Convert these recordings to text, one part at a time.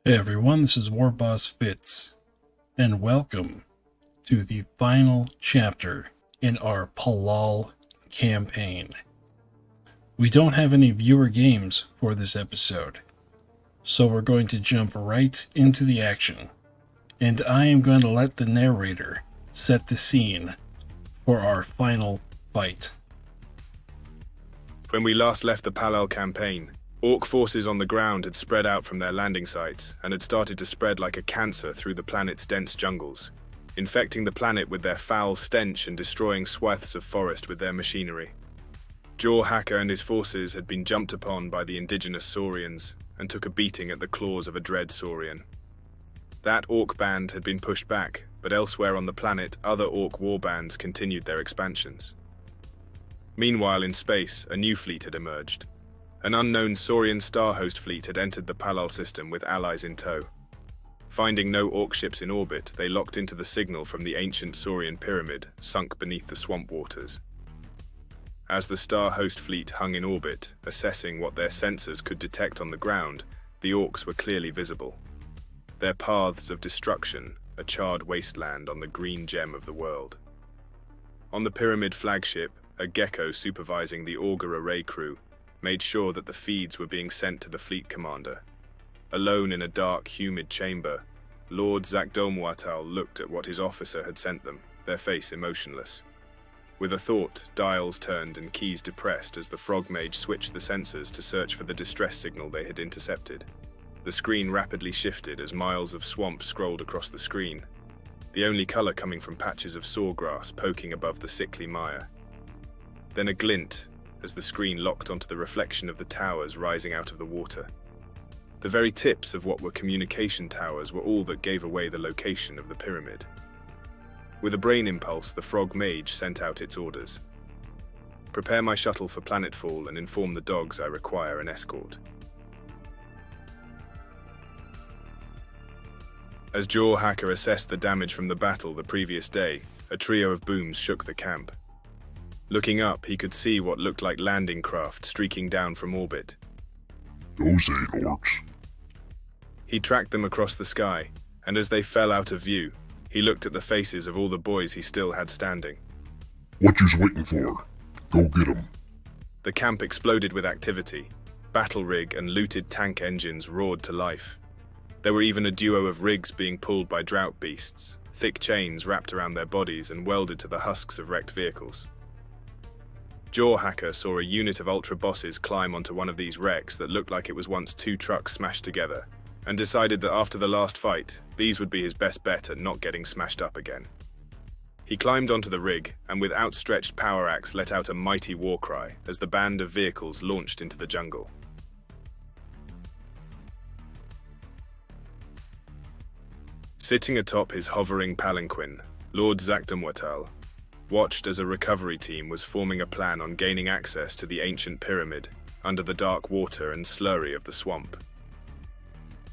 Hey everyone, this is War Boss Fitz, and welcome to the final chapter in our Palal campaign. We don't have any viewer games for this episode, so we're going to jump right into the action, and I am going to let the narrator set the scene for our final fight. When we last left the Palal campaign, Orc forces on the ground had spread out from their landing sites and had started to spread like a cancer through the planet's dense jungles, infecting the planet with their foul stench and destroying swaths of forest with their machinery. Jawhacka and his forces had been jumped upon by the indigenous saurians and took a beating at the claws of a dread saurian. That Orc band had been pushed back, but elsewhere on the planet, other Orc war bands continued their expansions. Meanwhile, in space, a new fleet had emerged. An unknown Saurian Star Host fleet had entered the Palal system with allies in tow. Finding no Orc ships in orbit, they locked into the signal from the ancient Saurian pyramid, sunk beneath the swamp waters. As the Star Host fleet hung in orbit, assessing what their sensors could detect on the ground, the Orcs were clearly visible. Their paths of destruction, a charred wasteland on the green gem of the world. On the pyramid flagship, a gecko supervising the auger array crew made sure that the feeds were being sent to the fleet commander. Alone in a dark, humid chamber, Lord Jawhacka looked at what his officer had sent them, their face emotionless. With a thought, dials turned and keys depressed as the frog mage switched the sensors to search for the distress signal they had intercepted. The screen rapidly shifted as miles of swamp scrolled across the screen, the only color coming from patches of sawgrass poking above the sickly mire. Then a glint, as the screen locked onto the reflection of the towers rising out of the water. The very tips of what were communication towers were all that gave away the location of the pyramid. With a brain impulse, the frog mage sent out its orders. Prepare my shuttle for planetfall and inform the dogs I require an escort. As Jawhacka assessed the damage from the battle the previous day, a trio of booms shook the camp. Looking up, he could see what looked like landing craft streaking down from orbit. Those ain't orcs. He tracked them across the sky, and as they fell out of view, he looked at the faces of all the boys he still had standing. What you's waiting for? Go get 'em. The camp exploded with activity. Battle rig and looted tank engines roared to life. There were even a duo of rigs being pulled by drought beasts, thick chains wrapped around their bodies and welded to the husks of wrecked vehicles. Jawhacka saw a unit of ultra bosses climb onto one of these wrecks that looked like it was once two trucks smashed together, and decided that after the last fight, these would be his best bet at not getting smashed up again. He climbed onto the rig, and with outstretched power axe let out a mighty war cry as the band of vehicles launched into the jungle. Sitting atop his hovering palanquin, Lord Jawhacka watched as a recovery team was forming a plan on gaining access to the ancient pyramid under the dark water and slurry of the swamp.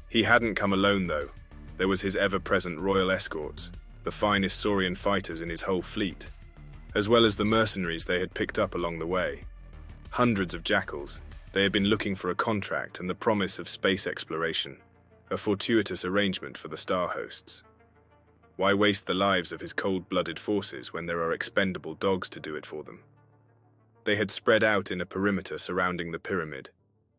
He hadn't come alone though. There was his ever-present royal escorts, the finest Saurian fighters in his whole fleet, as well as the mercenaries they had picked up along the way. Hundreds of jackals, they had been looking for a contract and the promise of space exploration, a fortuitous arrangement for the Star Hosts. Why waste the lives of his cold-blooded forces when there are expendable dogs to do it for them? They had spread out in a perimeter surrounding the pyramid,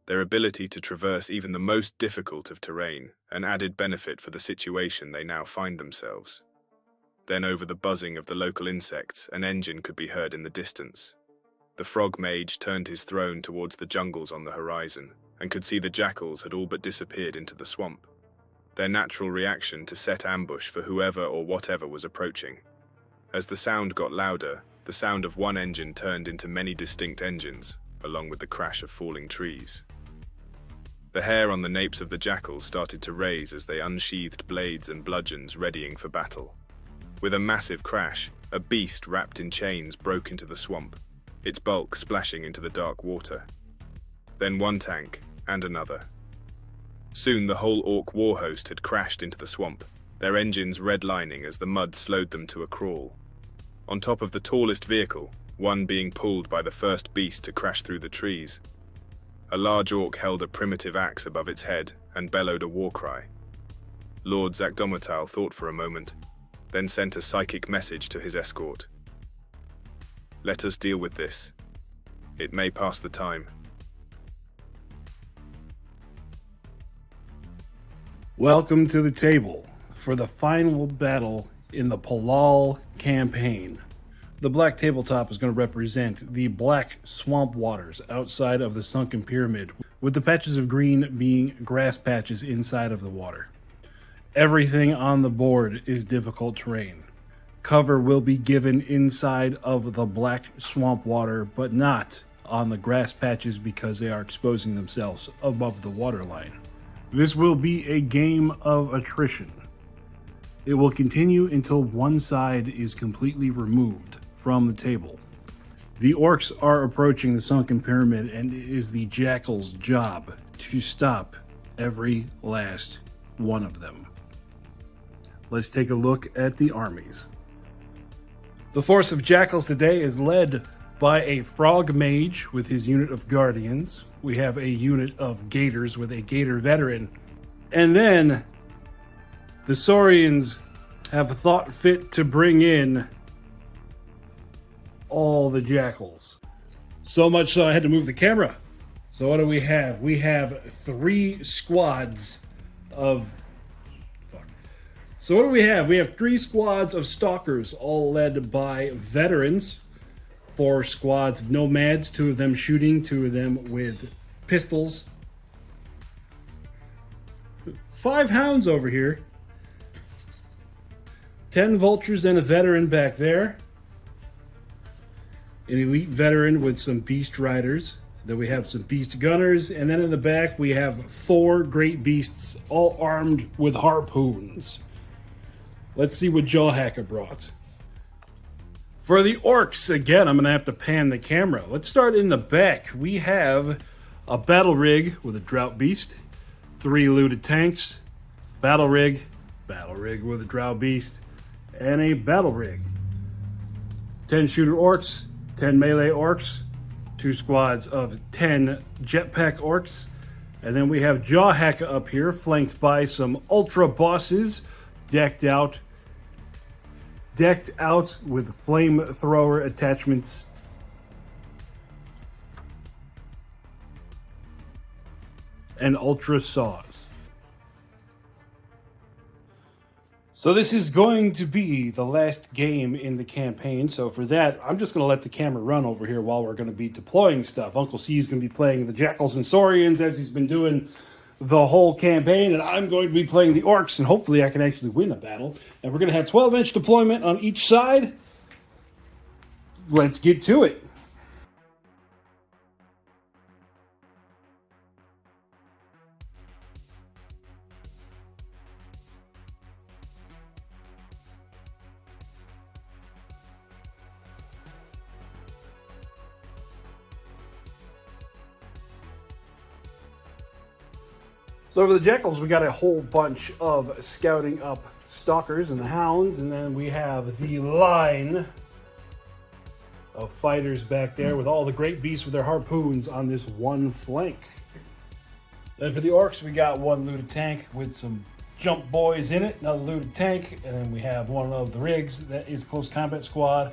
their ability to traverse even the most difficult of terrain, an added benefit for the situation they now find themselves. Then over the buzzing of the local insects, an engine could be heard in the distance. The frog mage turned his throne towards the jungles on the horizon, and could see the jackals had all but disappeared into the swamp. Their natural reaction to set ambush for whoever or whatever was approaching. As the sound got louder, the sound of one engine turned into many distinct engines, along with the crash of falling trees. The hair on the napes of the jackals started to raise as they unsheathed blades and bludgeons readying for battle. With a massive crash, a beast wrapped in chains broke into the swamp, its bulk splashing into the dark water. Then one tank, and another. Soon the whole Orc war host had crashed into the swamp, their engines redlining as the mud slowed them to a crawl. On top of the tallest vehicle, one being pulled by the first beast to crash through the trees. A large orc held a primitive axe above its head and bellowed a war cry. Lord Zakdomatal thought for a moment, then sent a psychic message to his escort. Let us deal with this. It may pass the time. Welcome to the table for the final battle in the Palal campaign. The black tabletop is going to represent the black swamp waters outside of the sunken pyramid, with the patches of green being grass patches inside of the water. Everything on the board is difficult terrain. Cover will be given inside of the black swamp water, but not on the grass patches because they are exposing themselves above the waterline. This will be a game of attrition. It will continue until one side is completely removed from the table. The orcs are approaching the sunken pyramid, and it is the jackal's job to stop every last one of them. Let's take a look at the armies. The force of jackals today is led by a frog mage with his unit of guardians. We have a unit of gators with a gator veteran. And then the saurians have thought fit to bring in all the jackals. So much so I had to move the camera. So what do we have? We have 3 squads of... So what do we have? We have 3 squads of stalkers, all led by veterans. 4 squads of nomads, 2 of them shooting, 2 of them with pistols. 5 hounds over here. 10 vultures and a veteran back there. An elite veteran with some beast riders. Then we have some beast gunners. And then in the back we have 4 great beasts, all armed with harpoons. Let's see what Jawhacka brought. For the orcs, again, I'm going to have to pan the camera. Let's start in the back. We have a battle rig with a drought beast, 3 looted tanks, battle rig with a drought beast, and a battle rig. 10 shooter orcs, 10 melee orcs, 2 squads of 10 jetpack orcs, and then we have Jawhacka up here, flanked by some ultra bosses, decked out with flamethrower attachments. And ultra saws. So this is going to be the last game in the campaign. So for that, I'm just going to let the camera run over here while we're going to be deploying stuff. Uncle C is going to be playing the jackals and saurians as he's been doing the whole campaign, and I'm going to be playing the orcs, and hopefully I can actually win the battle. And we're going to have 12-inch deployment on each side. Let's get to it. So for the jackals, we got a whole bunch of scouting up stalkers and the hounds, and then we have the line of fighters back there with all the great beasts with their harpoons on this one flank. Then for the orcs, we got 1 looted tank with some jump boys in it, another looted tank, and then we have one of the rigs that is close combat squad,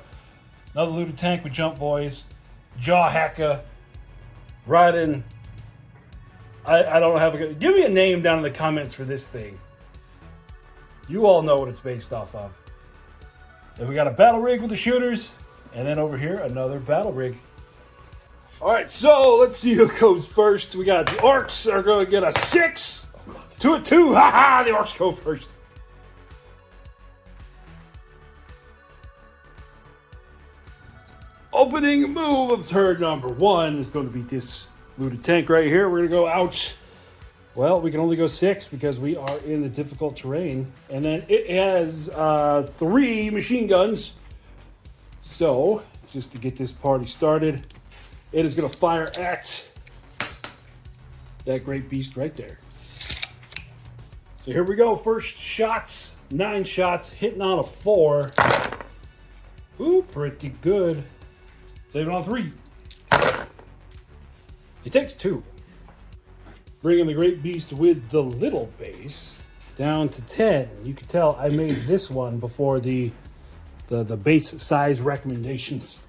another looted tank with jump boys, Jawhacka, riding. I don't have a good... Give me a name down in the comments for this thing. You all know what it's based off of. Then we got a battle rig with the shooters. And then over here, another battle rig. Alright, so let's see who goes first. We got the orcs are going to get a 6 to a 2. Ha-ha! The orcs go first. Opening move of turn number 1 is going to be this looted tank right here. We're going to go out. Well, we can only go 6 because we are in the difficult terrain. And then it has 3 machine guns. So, just to get this party started, it is going to fire at that great beast right there. So here we go. First shots. 9 shots. Hitting on a 4. Ooh, pretty good. Saving on 3. It takes 2. Bringing the great beast with the little base. down to 10. You can tell I made this one before the base size recommendations.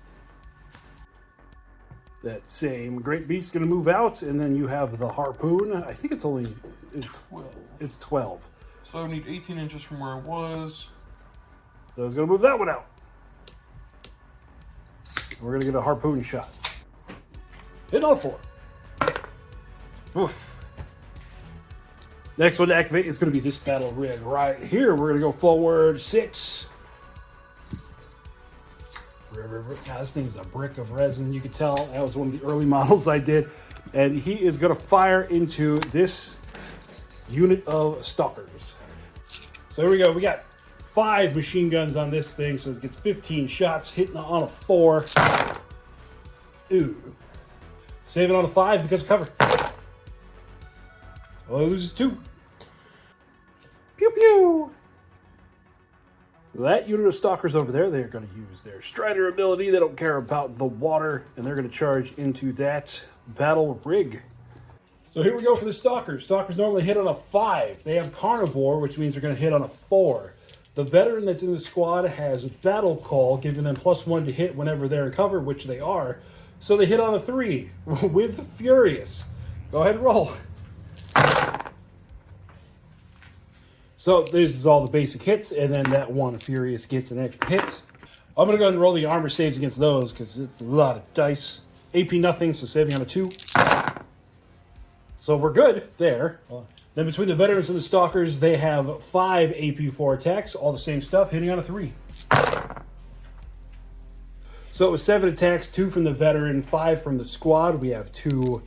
That same great beast's going to move out, and then you have the harpoon. I think it's only 12. It's 12. So I need 18 inches from where I was. So it's going to move that one out. We're going to get a harpoon shot. Hit on 4. Oof. Next one to activate is going to be this battle rig right here. We're going to go forward 6. God, this thing is a brick of resin. You can tell that was one of the early models I did. And he is going to fire into this unit of stalkers. So here we go. We got 5 machine guns on this thing, so it gets 15 shots, hitting on a 4. Ooh. Saving on a 5 because of cover. Well, it loses 2. Pew pew! So that unit of stalkers over there, they're going to use their Strider ability. They don't care about the water, and they're going to charge into that battle rig. So here we go for the stalkers. Stalkers normally hit on a 5. They have carnivore, which means they're going to hit on a 4. The veteran that's in the squad has battle call, giving them +1 to hit whenever they're in cover, which they are. So they hit on a 3 with Furious. Go ahead and roll. So this is all the basic hits, and then that one Furious gets an extra hit. I'm going to go ahead and roll the armor saves against those because it's a lot of dice. AP nothing, so saving on a 2. So we're good there. Then between the veterans and the stalkers, they have 5 AP4 attacks, all the same stuff, hitting on a 3. So it was 7 attacks, 2 from the veteran, 5 from the squad. We have 2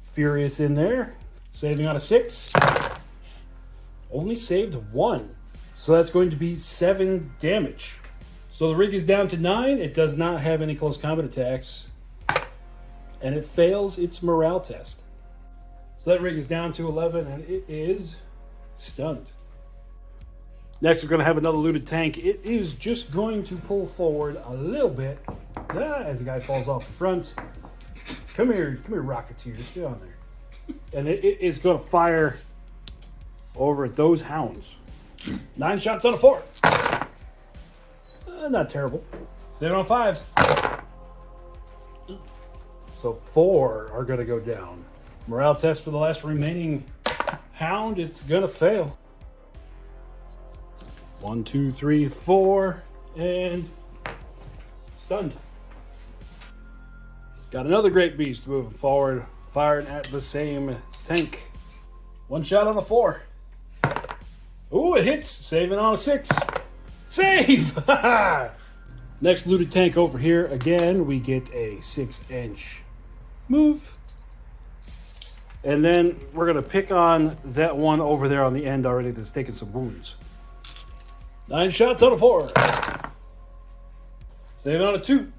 Furious in there, saving on a 6. Only saved 1. So that's going to be 7 damage. So the rig is down to 9. It does not have any close combat attacks. And it fails its morale test. So that rig is down to 11, and it is stunned. Next, we're going to have another looted tank. It is just going to pull forward a little bit as the guy falls off the front. Come here, Rocketeer. Get on there. And it is going to fire over at those hounds. 9 shots on a 4. Not terrible. 7 on 5s. So 4 are going to go down. Morale test for the last remaining hound. It's going to fail. 1, 2, 3, 4. And stunned. Got another great beast moving forward. Firing at the same tank. 1 shot on a 4. Ooh, it hits. Saving on a 6. Save! Next looted tank over here. Again, we get a 6-inch move. And then we're going to pick on that one over there on the end already that's taking some wounds. 9 shots on a 4. Saving on a 2.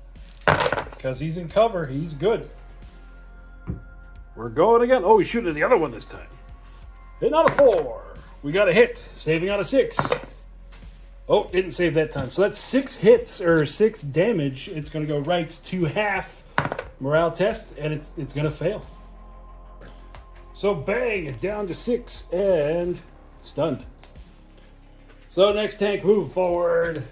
Because he's in cover. He's good. We're going again. Oh, he's shooting at the other one this time. Hitting on a 4. We got a hit. Saving on a 6. Oh, didn't save that time. So that's 6 hits, or 6 damage. It's going to go right to half morale test, and it's going to fail. So bang, down to 6, and stunned. So next tank, move forward.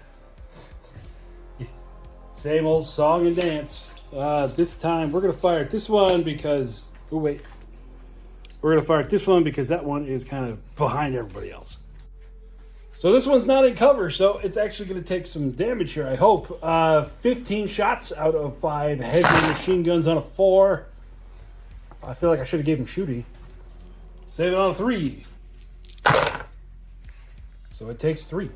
Same old song and dance. This time, we're going to fire at this one because... Oh, wait. We're going to fire at this one because that one is kind of behind everybody else. So this one's not in cover, so it's actually going to take some damage here, I hope. 15 shots out of 5 heavy machine guns on a 4. I feel like I should have gave him shooty. Save it on a 3. So it takes 3.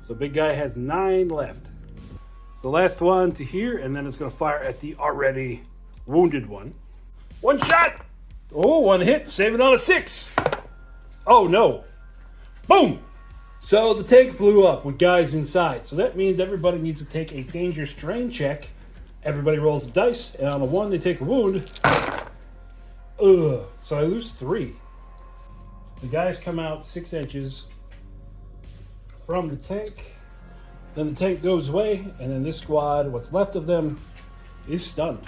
So big guy has 9 left. So last one to here, and then it's going to fire at the already wounded one. 1 shot! Oh, 1 hit. Save it on a 6. Oh, no. Boom! So the tank blew up with guys inside. So that means everybody needs to take a danger strain check. Everybody rolls the dice, and on a 1, they take a wound. Ugh. So I lose 3. The guys come out 6 inches from the tank. Then the tank goes away, and then this squad, what's left of them, is stunned.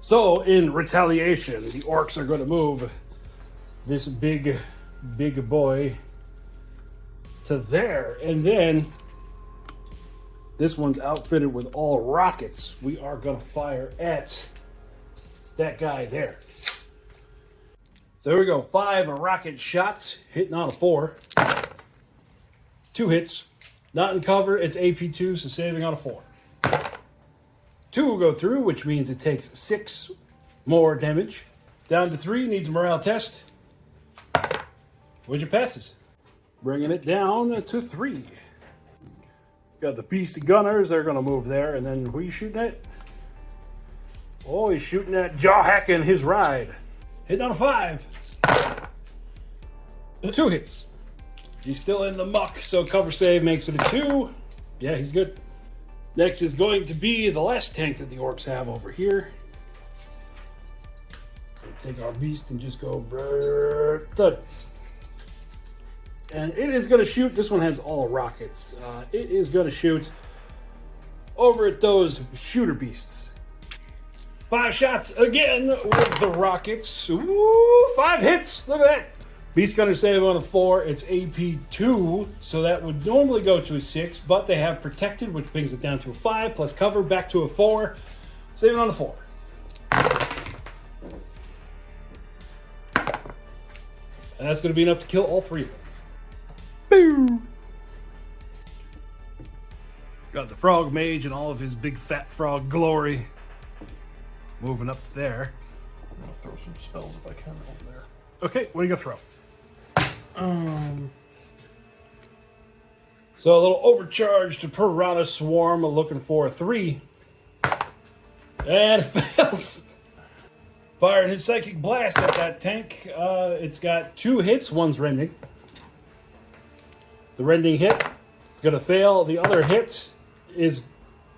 So in retaliation, the orcs are going to move this big boy to there. And then this one's outfitted with all rockets. We are going to fire at that guy there. So here we go. 5 rocket shots, hitting on a 4. 2 hits. Not in cover, it's AP2, so saving on a 4. 2 will go through, which means it takes 6 more damage. Down to 3, needs a morale test. Which it passes. Bringing it down to 3. Got the beast gunners, they're going to move there, and then who are you shooting at? Oh, he's shooting at Jawhacka and his ride. Hitting on a 5. 2 hits. He's still in the muck, so cover save makes it a 2. Yeah, he's good. Next is going to be the last tank that the orcs have over here. Take our beast and just go thud. And it is going to shoot. This one has all rockets. It is going to shoot over at those shooter beasts. 5 shots again with the rockets. Ooh, 5 hits. Look at that. Beast Gunner save on a 4. It's AP2, so that would normally go to a 6, but they have protected, which brings it down to a 5, plus cover back to a 4. Saving on a 4. And that's going to be enough to kill all 3 of them. Boo! Got the frog mage and all of his big fat frog glory. Moving up there. I'm gonna throw some spells if I can over there. Okay, what are you gonna throw? So a little overcharged Piranha Swarm, looking for a 3. And it fails. Firing his Psychic Blast at that tank. It's got 2 hits, one's rending. The rending hit, it's gonna fail. The other hit is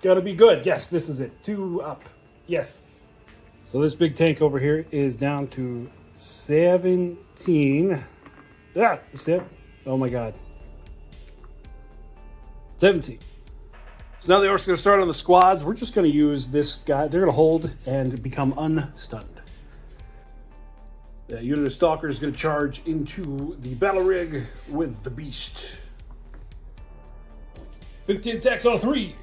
gonna be good. Yes, this is it. 2 up. Yes. So this big tank over here is down to 17. Yeah, oh my god. 17. So now the orcs are going to start on the squads. We're just going to use this guy. They're going to hold and become unstunned. The unit of stalkers is going to charge into the battle rig with the beast. 15 attacks on a 3.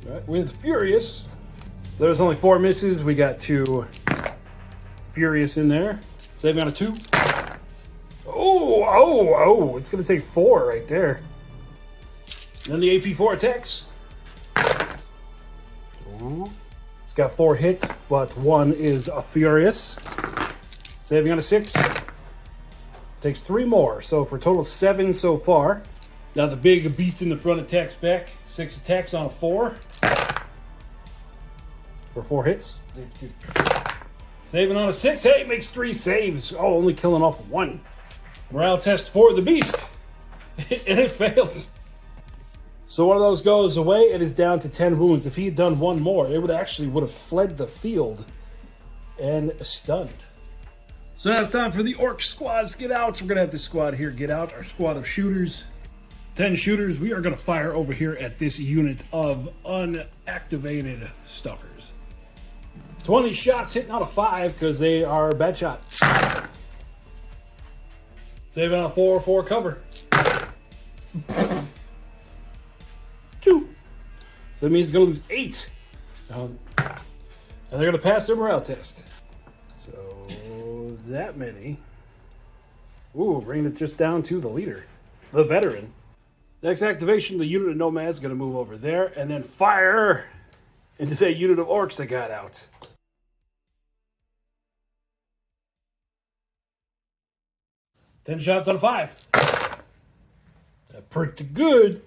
Right, with Furious. There's only 4 misses. We got 2 Furious in there. Saving on a 2. Oh, it's going to take 4 right there. Then the AP4 attacks. Ooh. It's got 4 hit, but 1 is a Furious. Saving on a 6. Takes 3 more, so for a total of 7 so far. Now the big beast in the front attacks back. 6 attacks on a 4. For 4 hits. Saving on a 6. Hey, makes 3 saves. Oh, only killing off 1. Morale test for the beast. And it fails. So one of those goes away. It is down to 10 wounds. If he had done 1 more, it would have fled the field and stunned. So now it's time for the orc squads to get out. So we're going to have this squad here get out. Our squad of shooters. 10 shooters. We are going to fire over here at this unit of unactivated stalkers. 20 shots hitting out of 5 because they are bad shot. Saving on a 4 cover. 2. So that means he's going to lose 8. And they're going to pass their morale test. So that many. Ooh, bringing it just down to the leader, the veteran. Next activation, the unit of nomads is going to move over there and then fire into that unit of orcs that got out. 10 shots on a 5. That pretty good.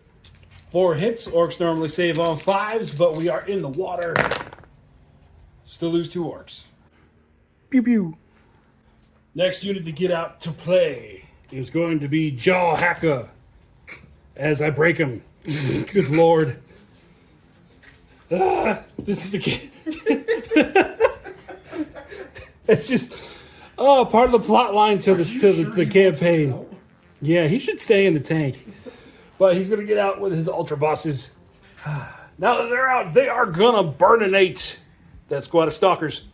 4 hits. Orcs normally save on 5s, but we are in the water. Still lose 2 orcs. Pew pew. Next unit to get out to play is going to be Jawhacka. As I break him. Good lord. This is the game. It's just part of the plot line to the campaign. Yeah, he should stay in the tank. But he's going to get out with his ultra bosses. Now that they're out, they are going to burninate that squad of stalkers.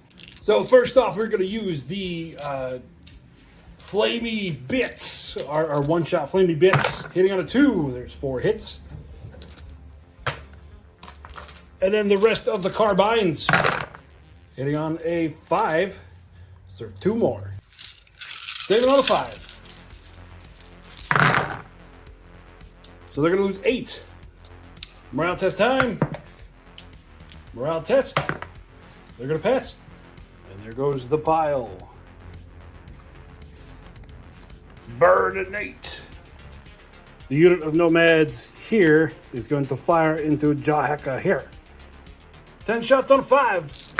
So first off, we're going to use the flamey bits, our one-shot flamey bits. Hitting on a 2, there's 4 hits. And then the rest of the carbines, hitting on a 5, so 2 more. Saving on a 5. So they're going to lose 8. Morale test time. Morale test. They're going to pass. And there goes the pile. Burninate. The unit of nomads here is going to fire into Jawhacka here. 10 shots on 5.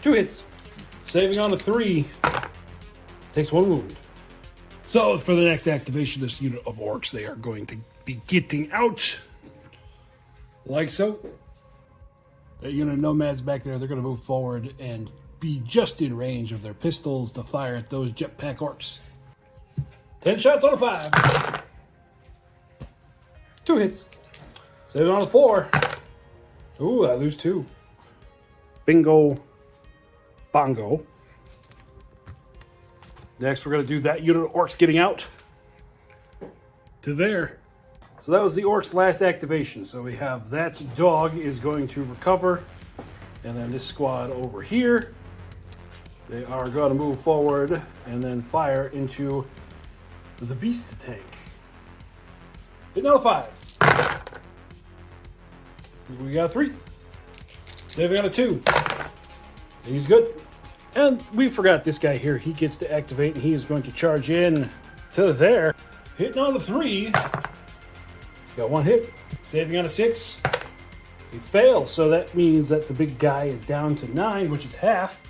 2 hits. Saving on a 3. Takes 1 wound. So for the next activation, this unit of orcs, they are going to be getting out. Like so. That unit of nomads back there, they're going to move forward and be just in range of their pistols to fire at those jetpack orcs. 10 shots on a 5. 2 hits. Saving on a 4. Ooh, I lose 2. Bingo. Bongo. Next, we're going to do that unit of orcs getting out to there. So that was the orcs' last activation. So we have that dog is going to recover. And then this squad over here, they are going to move forward and then fire into the beast tank. Hitting on a 5. We got 3. Saving on a 2. He's good. And we forgot this guy here. He gets to activate and he is going to charge in to there. Hitting on a 3. Got 1 hit. Saving on a 6. He fails, so that means that the big guy is down to 9, which is half.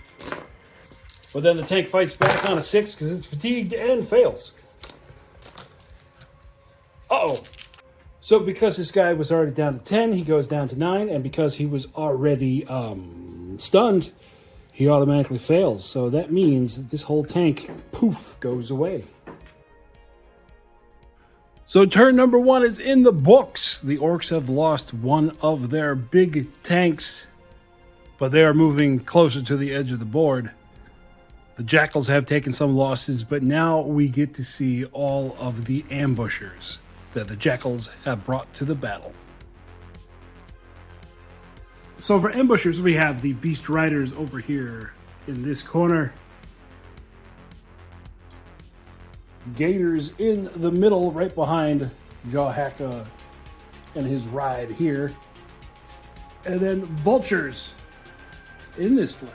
But then the tank fights back on a 6 because it's fatigued and fails. Uh-oh. So because this guy was already down to 10, he goes down to 9. And because he was already stunned, he automatically fails. So that means this whole tank, poof, goes away. So turn number 1 is in the books. The orcs have lost one of their big tanks, but they are moving closer to the edge of the board. The jackals have taken some losses, but now we get to see all of the ambushers that the jackals have brought to the battle. So for ambushers, we have the beast riders over here in this corner. Gators in the middle, right behind Jawhacka and his ride here. And then vultures in this flank.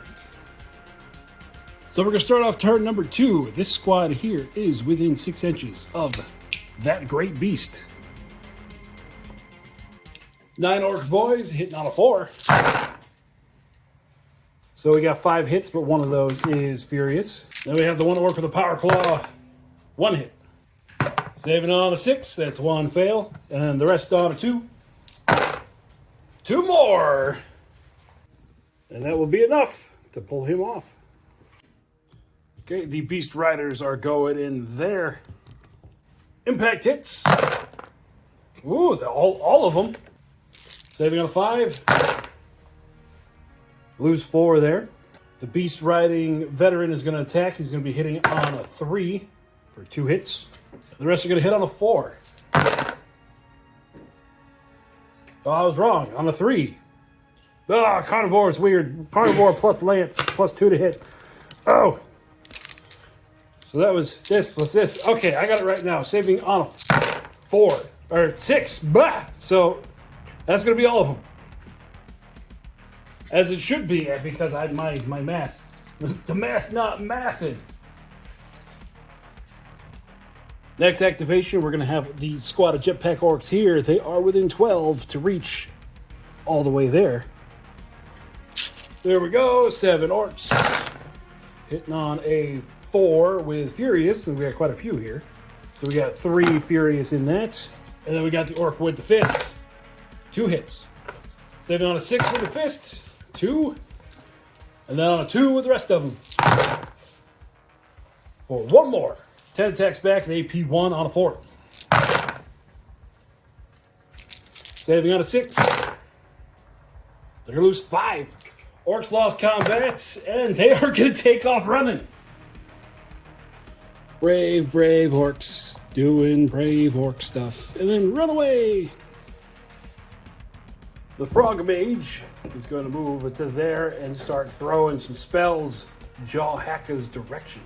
So we're going to start off turn number 2. This squad here is within 6 inches of that great beast. 9 orc boys hitting on a 4. So we got 5 hits, but one of those is furious. Then we have the 1 orc with a power claw. 1 hit. Saving on a 6. That's 1 fail. And then the rest on a 2. 2 more. And that will be enough to pull him off. Okay, the beast riders are going in there. Impact hits. Ooh, all of them. Saving on a 5. Lose 4 there. The beast riding veteran is going to attack. He's going to be hitting on a 3 for 2 hits. The rest are going to hit on a 4. Oh, I was wrong. On a 3. Ah, carnivore is weird. Carnivore plus lance plus 2 to hit. Oh. So that was this plus this. Okay, I got it right now. Saving on a 4 or 6. Bah! So that's going to be all of them. As it should be, because I my math. The math not mathin'. Next activation, we're going to have the squad of jetpack orcs here. They are within 12 to reach all the way there. There we go. 7 orcs. Hitting on a 4 with Furious, and we got quite a few here. So we got 3 Furious in that. And then we got the orc with the fist. 2 hits. Saving on a 6 with the fist. 2. And then on a 2 with the rest of them. For 1 more. 10 attacks back and AP 1 on a 4. Saving on a 6. They're going to lose 5. Orcs lost combat, and they are going to take off running. Brave orcs doing brave orc stuff, and then run away. The frog mage is going to move to there and start throwing some spells Jawhacka's direction.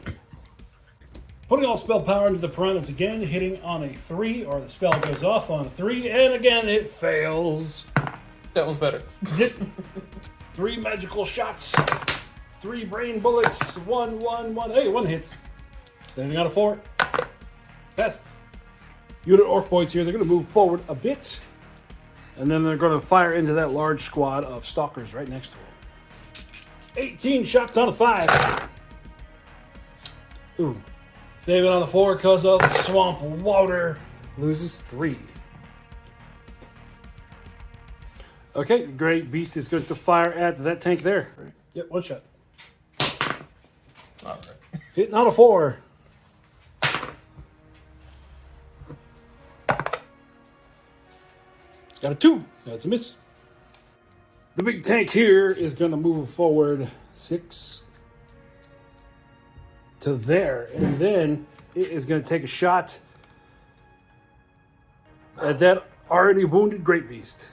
Putting all spell power into the piranhas again, hitting on a 3, or the spell goes off on a 3, and again it fails. That one's better. 3 magical shots, 3 brain bullets, 1. Hey, 1 hits. Saving out of 4. Best. Unit orc boys here, they're going to move forward a bit. And then they're going to fire into that large squad of stalkers right next to them. 18 shots out of 5. Ooh. Saving on the 4 because of the swamp water. Loses 3. Okay, Great Beast is going to fire at that tank there. Yep, 1 shot. All right. Hitting on a 4. It's got a 2. That's a miss. The big tank here is going to move forward 6 to there, and then it is going to take a shot at that already wounded Great Beast.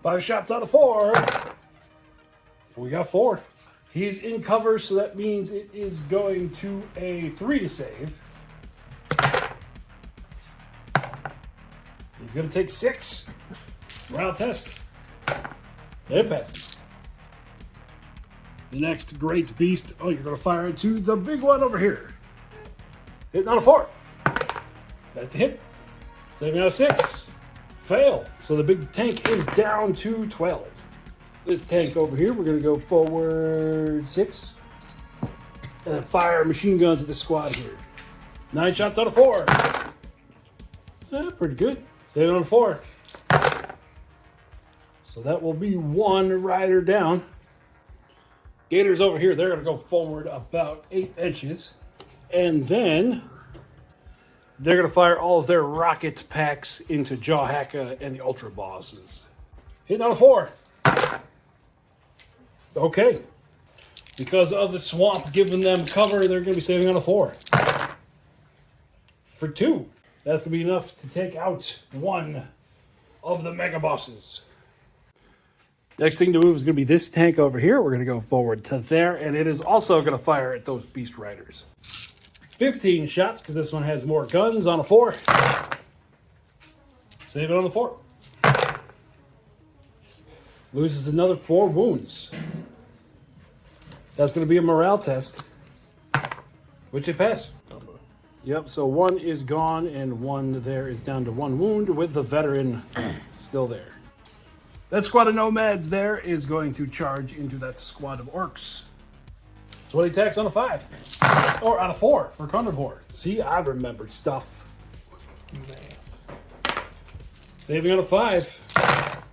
5 shots out of 4. We got 4. He's in cover, so that means it is going to a 3 to save. He's going to take 6. Morale test. It passes. The next Great Beast. Oh, you're going to fire into the big one over here. Hitting on a 4. That's a hit. Saving out of 6. Fail. So the big tank is down to 12. This tank over here, we're going to go forward 6. And then fire machine guns at this squad here. 9 shots out of 4. Pretty good. Saving on 4. So that will be 1 rider down. Gators over here, they're going to go forward about 8 inches. And then they're going to fire all of their rocket packs into Jawhacka and the Ultra Bosses. Hitting on a 4. Okay. Because of the swamp giving them cover, they're going to be saving on a 4. For 2. That's going to be enough to take out 1 of the Mega Bosses. Next thing to move is going to be this tank over here. We're going to go forward to there, and it is also going to fire at those Beast Riders. 15 shots, because this one has more guns on a 4. Save it on the 4. Loses another 4 wounds. That's going to be a morale test, which it passed. Yep, so 1 is gone, and 1 there is down to 1 wound, with the veteran still there. That squad of nomads there is going to charge into that squad of orcs. 20 attacks on a 5. Or on a 4 for carnivore. See, I remember stuff. Saving on a 5.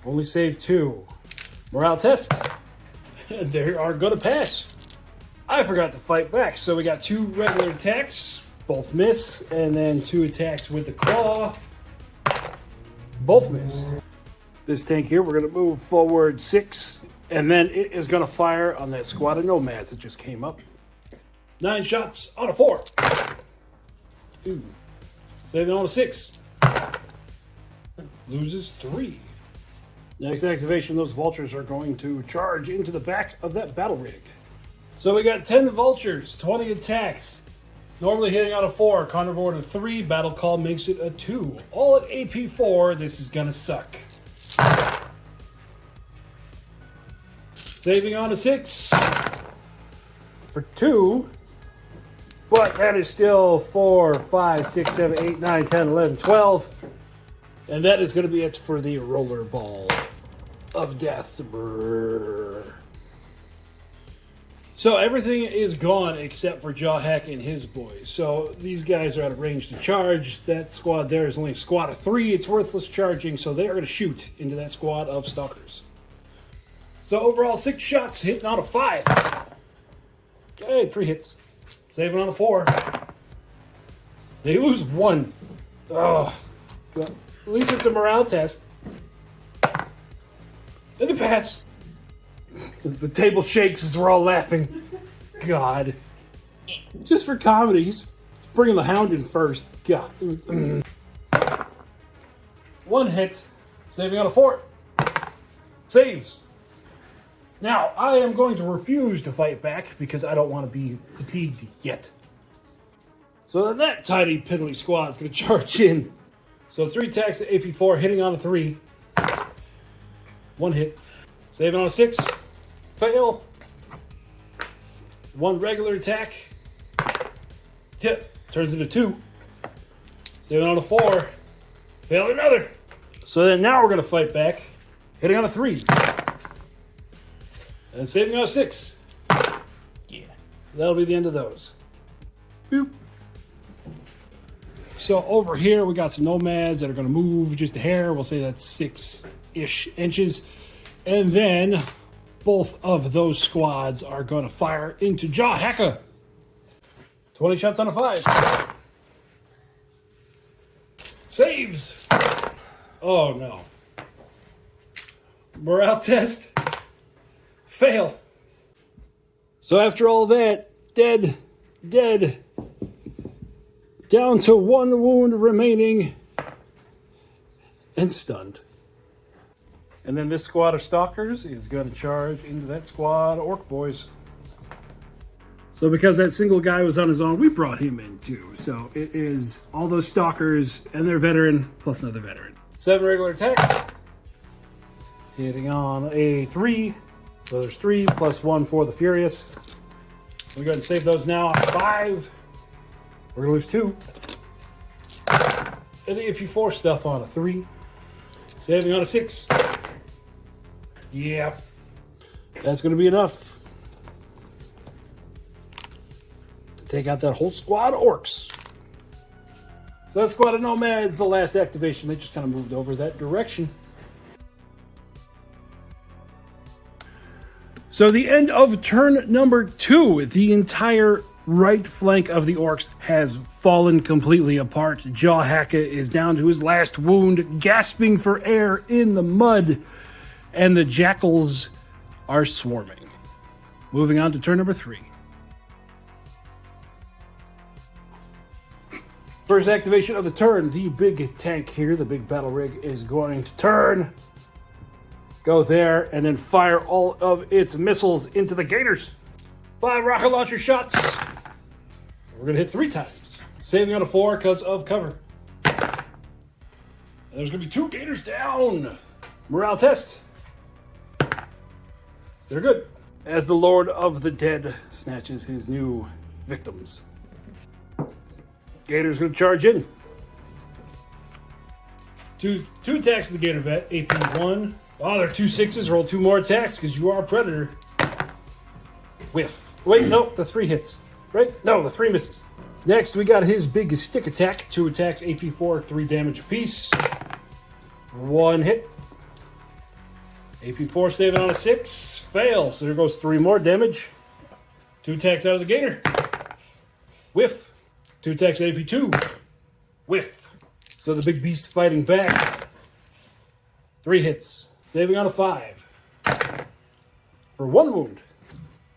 Only saved 2. Morale test. They are going to pass. I forgot to fight back, so we got 2 regular attacks. Both miss, and then 2 attacks with the claw. Both miss. This tank here, we're going to move forward 6, and then it is going to fire on that squad of nomads that just came up. 9 shots on a 4. Ooh. Saving on a 6. Loses 3. Next activation, those vultures are going to charge into the back of that battle rig. So we got 10 vultures, 20 attacks. Normally hitting on a 4, carnivore to 3, battle call makes it a 2. All at AP 4, this is gonna suck. Saving on a 6 for 2, but that is still 4, 5, 6, 7, 8, 9, 10, 11, 12. And that is gonna be it for the roller ball of death. Brrr. So everything is gone except for Jawhacka and his boys. So these guys are out of range to charge. That squad there is only a squad of 3. It's worthless charging, so they are going to shoot into that squad of stalkers. So overall, 6 shots, hitting on a 5. Okay, 3 hits. Saving on a 4. They lose 1. Oh, well, at least it's a morale test. And the pass. The table shakes as we're all laughing. God. Just for comedy, he's bringing the hound in first. God. One hit. Saving on a 4. Saves. Now, I am going to refuse to fight back because I don't want to be fatigued yet. So that tiny piddly squad is going to charge in. So 3 attacks at AP4, hitting on a 3. 1 hit. Saving on a 6. Fail. 1 regular attack. Tip. Turns into 2. Saving on a 4. Fail another. So then now we're going to fight back. Hitting on a 3. And saving on a 6. Yeah. That'll be the end of those. Boop. So over here we got some nomads that are going to move just a hair. We'll say that's 6-ish inches. And then both of those squads are going to fire into Jawhacka. 20 shots on a 5. Saves. Oh no. Morale test. Fail. So after all that, dead. Down to 1 wound remaining. And stunned. And then this squad of stalkers is going to charge into that squad of orc boys. So because that single guy was on his own, we brought him in too. So it is all those stalkers and their veteran plus another veteran. 7 regular attacks. Hitting on a 3. So there's 3 plus 1 for the Furious. We're going to save those now on 5. We're going to lose 2. And the AP4 stuff on a 3. Saving on a 6. Yeah. That's going to be enough to take out that whole squad of orcs. So that squad of nomads, the last activation, they just kind of moved over that direction. So the end of turn number 2, the entire right flank of the orcs has fallen completely apart. Jawhacka is down to his last wound, gasping for air in the mud, and the jackals are swarming. Moving on to turn number 3. First activation of the turn, the big tank here, the big battle rig, is going to turn. Go there, and then fire all of its missiles into the gators. 5 rocket launcher shots. We're going to hit 3 times. Saving on a 4 because of cover. And there's going to be 2 gators down. Morale test. They're good. As the Lord of the Dead snatches his new victims. Gator's going to charge in. Two attacks to the Gator Vet. AP1. Oh, they're 2 6s. Roll 2 more attacks because you are a predator. Whiff. Wait, no, the 3 hits. Right? No, the 3 misses. Next, we got his big stick attack. 2 attacks, AP4, 3 damage apiece. 1 hit. AP4 saving on a 6. Fail. So there goes 3 more damage. 2 attacks out of the Gator. Whiff. 2 attacks at AP2. Whiff. So the big beast fighting back. 3 hits. Saving on a 5. For 1 wound.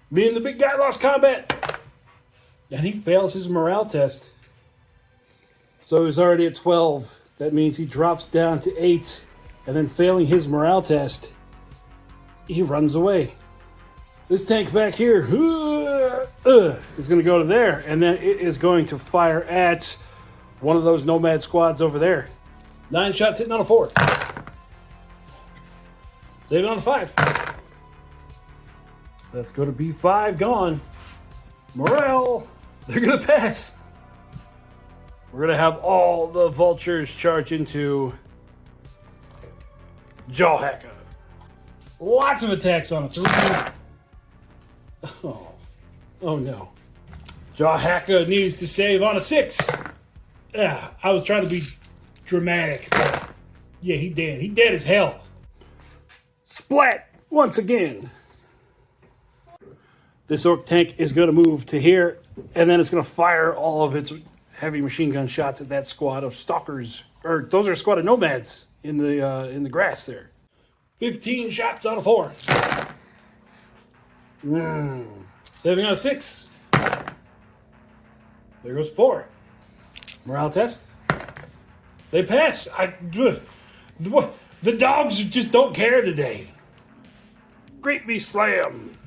Me and the big guy lost combat. And he fails his morale test. So he's already at 12. That means he drops down to 8. And then failing his morale test, he runs away. This tank back here is going to go to there. And then it is going to fire at one of those nomad squads over there. 9 shots hitting on a 4. Saving on a 5. That's going to be 5 gone. Morale. They're going to pass. We're going to have all the vultures charge into Jawhacka. Lots of attacks on a 3. Oh no. Jawhacka needs to save on a 6. Yeah, I was trying to be dramatic. But yeah, he dead. He dead as hell. Splat once again. This orc tank is going to move to here, and then it's going to fire all of its heavy machine gun shots at that squad of stalkers. Or those are a squad of nomads in the grass there. 15 shots out of 4. Saving on a 6. There goes 4. Morale test. They pass. The dogs just don't care today. Great Beast Slam.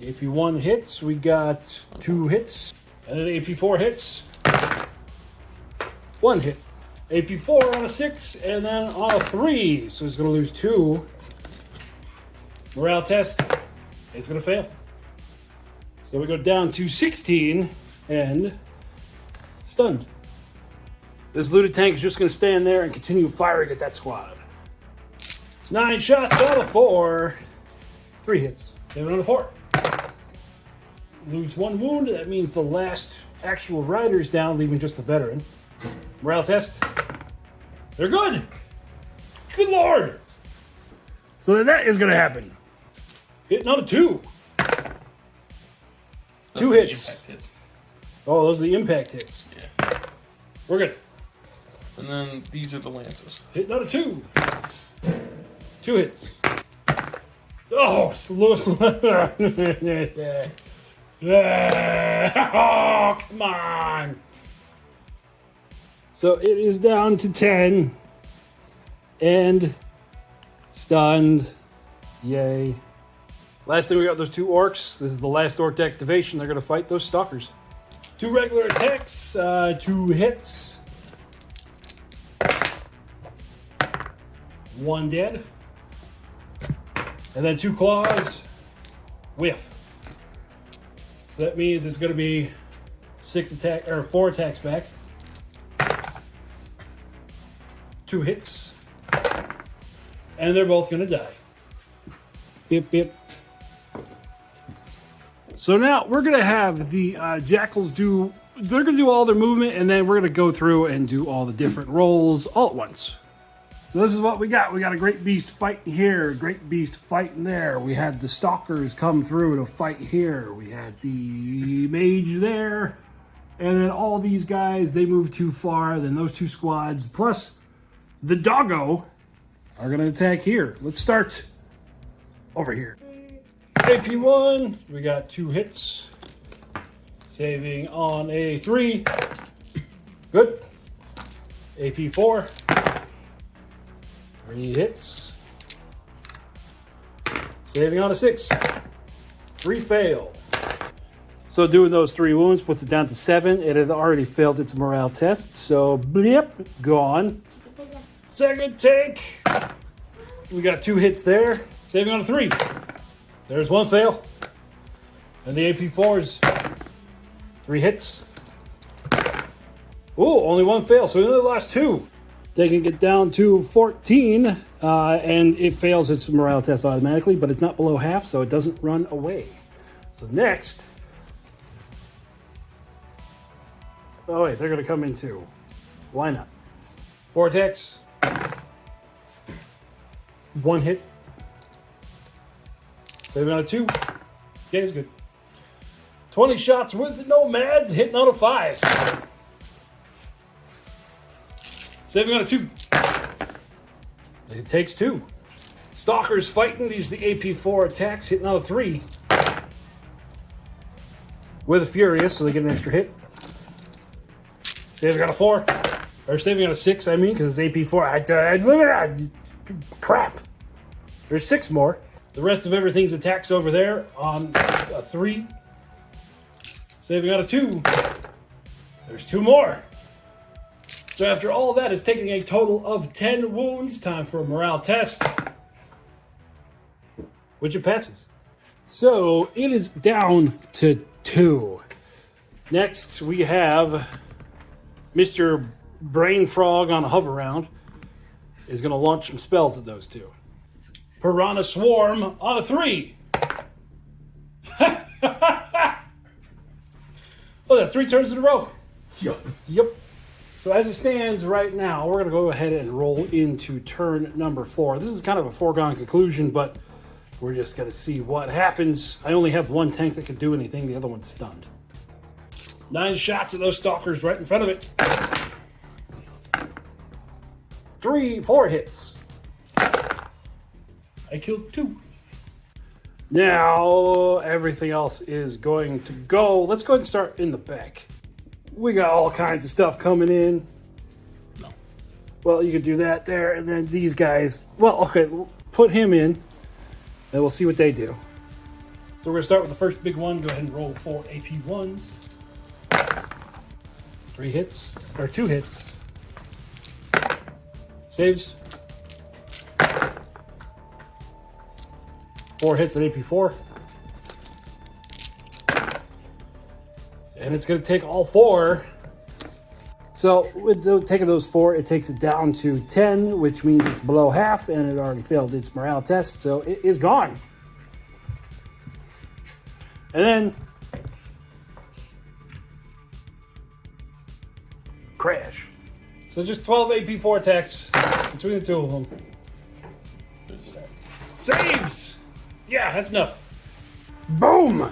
AP1 hits. We got 2 hits. And then AP4 hits. 1 hit. AP4 on a 6, and then on a 3. So he's going to lose 2. Morale test. It's going to fail. So we go down to 16 and stunned. This looted tank is just going to stand there and continue firing at that squad. 9 shots out of 4. 3 hits. 7 out of 4. Lose 1 wound. That means the last actual rider's down, leaving just the veteran. Morale test. They're good. Good lord. So then that is going to happen. Hitting on a 2. 2 hits. Impact hits. Oh, those are the impact hits. Yeah. We're good. And then these are the lances. Hitting on a 2. 2 hits. Oh, oh, come on. So it is down to 10. And stunned. Yay. Last thing we got those 2 orcs. This is the last orc activation. They're going to fight those stalkers. 2 regular attacks. 2 hits. 1 dead. And then 2 claws. Whiff. So that means it's going to be 4 attacks back. 2 hits. And they're both going to die. Bip, bip. So now we're going to have the jackals do... They're going to do all their movement, and then we're going to go through and do all the different rolls all at once. So this is what we got. We got a great beast fighting here, a great beast fighting there. We had the stalkers come through to fight here. We had the mage there. And then all these guys, they move too far. Then those 2 squads, plus the doggo, are going to attack here. Let's start over here. AP1, we got 2 hits. Saving on a 3. Good. AP4. 3 hits. Saving on a 6. 3 fail. So doing those 3 wounds puts it down to 7. It had already failed its morale test. So blip, gone. Second tank. We got 2 hits there. Saving on a 3. There's 1 fail. And the AP4s. 3 hits. Ooh, only 1 fail. So we only lost 2. Taking it down to 14, and it fails its morale test automatically, but it's not below half, so it doesn't run away. So next... Oh wait, they're going to come in too. Why not? 4 attacks. 1 hit. Saving on a 2. Okay, it's good. 20 shots with the nomads, hitting on a 5. Saving on a 2. It takes 2. Stalkers fighting. These are the AP4 attacks, hitting on a 3. With a Furious, so they get an extra hit. Saving on a 4. Or saving on a 6, I mean, because it's AP4. Crap. There's 6 more. The rest of everything's attacks over there on a 3. Saving on a 2. There's 2 more. So after all that, it's taking a total of 10 wounds. Time for a morale test. Which it passes. So it is down to 2. Next, we have Mr. Brain Frog on a hover round. Is going to launch some spells at those 2. Piranha Swarm on a 3. Oh, that's 3 turns in a row. Yep. So as it stands right now, we're going to go ahead and roll into turn number 4. This is kind of a foregone conclusion, but we're just going to see what happens. I only have 1 tank that can do anything. The other one's stunned. 9 shots at those stalkers right in front of it. 4 hits. I killed 2. Now, everything else is going to go. Let's go ahead and start in the back. We got all kinds of stuff coming in. No. Well, you could do that there, and then these guys. Well, okay, we'll put him in, and we'll see what they do. So we're going to start with the first big one. Go ahead and roll 4 AP1s. 3 hits, or 2 hits. Saves. 4 hits at AP4. And it's going to take all 4. So with taking those 4, it takes it down to 10, which means it's below half, and it already failed its morale test, so it is gone. And then crash. So just 12 AP4 attacks between the 2 of them. Saves! Yeah, that's enough. Boom!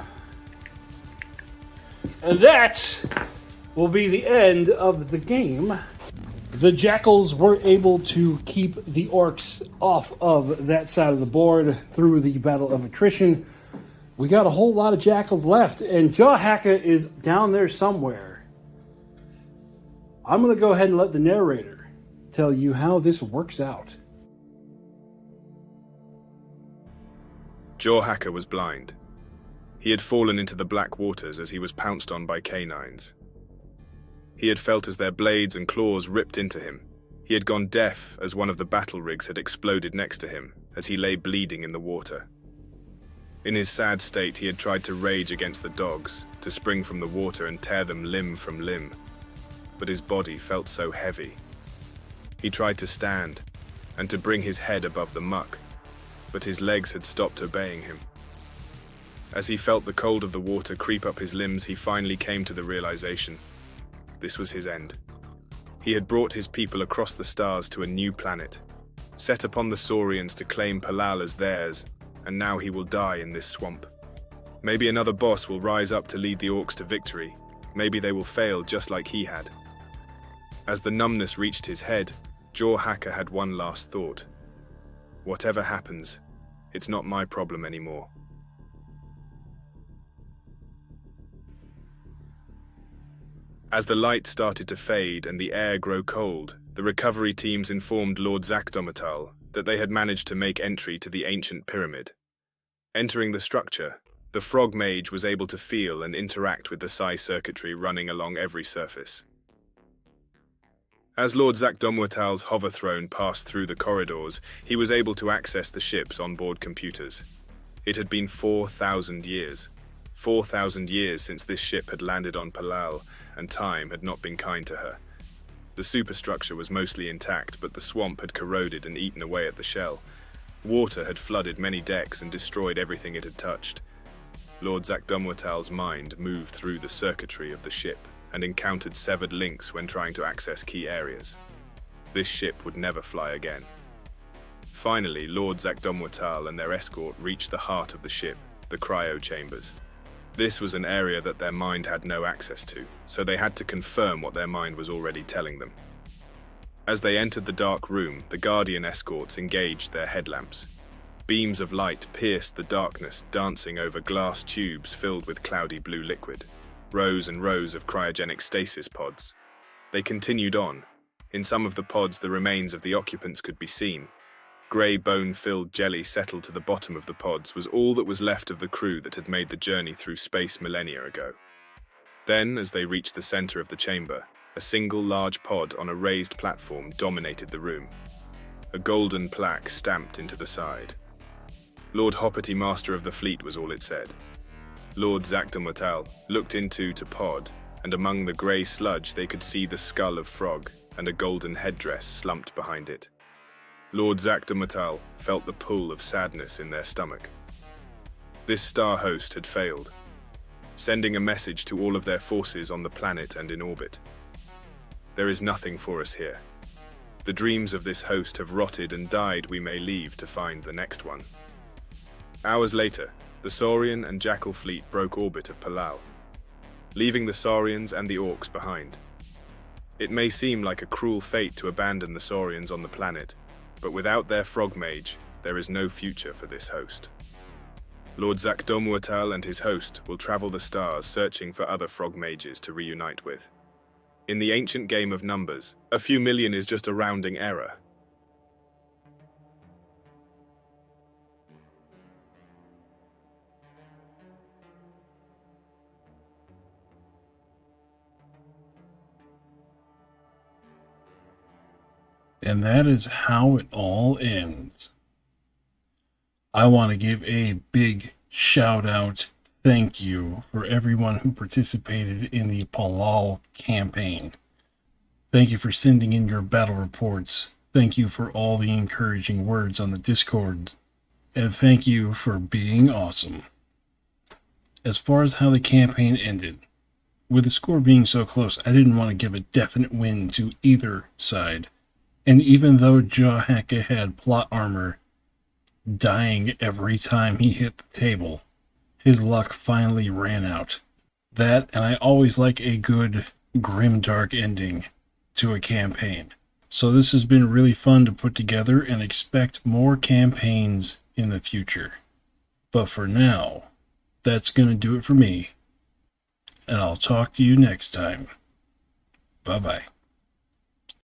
And that will be the end of the game. The jackals were able to keep the orcs off of that side of the board through the battle of attrition. We got a whole lot of jackals left, and Jawhacka is down there somewhere. I'm going to go ahead and let the narrator tell you how this works out. Jawhacka was blind. He had fallen into the black waters as he was pounced on by canines. He had felt as their blades and claws ripped into him. He had gone deaf as one of the battle rigs had exploded next to him as he lay bleeding in the water. In his sad state, he had tried to rage against the dogs, to spring from the water and tear them limb from limb. But his body felt so heavy. He tried to stand and to bring his head above the muck, but his legs had stopped obeying him. As he felt the cold of the water creep up his limbs, he finally came to the realization. This was his end. He had brought his people across the stars to a new planet, set upon the saurians to claim Palal as theirs, and now he will die in this swamp. Maybe another boss will rise up to lead the orcs to victory. Maybe they will fail just like he had. As the numbness reached his head, Jawhacka had one last thought. Whatever happens, it's not my problem anymore. As the light started to fade and the air grow cold, the recovery teams informed Lord Zakdomatal that they had managed to make entry to the ancient pyramid. Entering the structure, the frog mage was able to feel and interact with the psi circuitry running along every surface. As Lord Zakdomatal's hover throne passed through the corridors, he was able to access the ship's onboard computers. It had been 4,000 years. 4,000 years since this ship had landed on Palal, and time had not been kind to her. The superstructure was mostly intact, but the swamp had corroded and eaten away at the shell. Water had flooded many decks and destroyed everything it had touched. Lord Zakdomatal's mind moved through the circuitry of the ship and encountered severed links when trying to access key areas. This ship would never fly again. Finally, Lord Zakdomatal and their escort reached the heart of the ship, the cryo chambers. This was an area that their mind had no access to, so they had to confirm what their mind was already telling them. As they entered the dark room, the Guardian escorts engaged their headlamps. Beams of light pierced the darkness, dancing over glass tubes filled with cloudy blue liquid. Rows and rows of cryogenic stasis pods. They continued on. In some of the pods, the remains of the occupants could be seen. Grey bone-filled jelly settled to the bottom of the pods was all that was left of the crew that had made the journey through space millennia ago. Then, as they reached the center of the chamber, a single large pod on a raised platform dominated the room. A golden plaque stamped into the side. Lord Hoppity, Master of the Fleet, was all it said. Lord Zakdomatal looked into the pod, and among the grey sludge they could see the skull of Frog and a golden headdress slumped behind it. Lord Zakdomatal felt the pull of sadness in their stomach. This star host had failed, sending a message to all of their forces on the planet and in orbit. There is nothing for us here. The dreams of this host have rotted and died. We may leave to find the next one. Hours later, the Saurian and Jackal fleet broke orbit of Palal, leaving the Saurians and the orcs behind. It may seem like a cruel fate to abandon the saurians on the planet, but without their frog mage, there is no future for this host. Lord Zakdomuatal and his host will travel the stars searching for other frog mages to reunite with. In the ancient game of numbers, a few million is just a rounding error. And that is how it all ends. I want to give a big shout out, thank you for everyone who participated in the Palal campaign. Thank you for sending in your battle reports. Thank you for all the encouraging words on the Discord. And thank you for being awesome. As far as how the campaign ended, with the score being so close, I didn't want to give a definite win to either side. And even though Jawhacka had plot armor dying every time he hit the table, his luck finally ran out. That, and I always like a good, grim, dark ending to a campaign. So this has been really fun to put together, and expect more campaigns in the future. But for now, that's going to do it for me. And I'll talk to you next time. Bye-bye.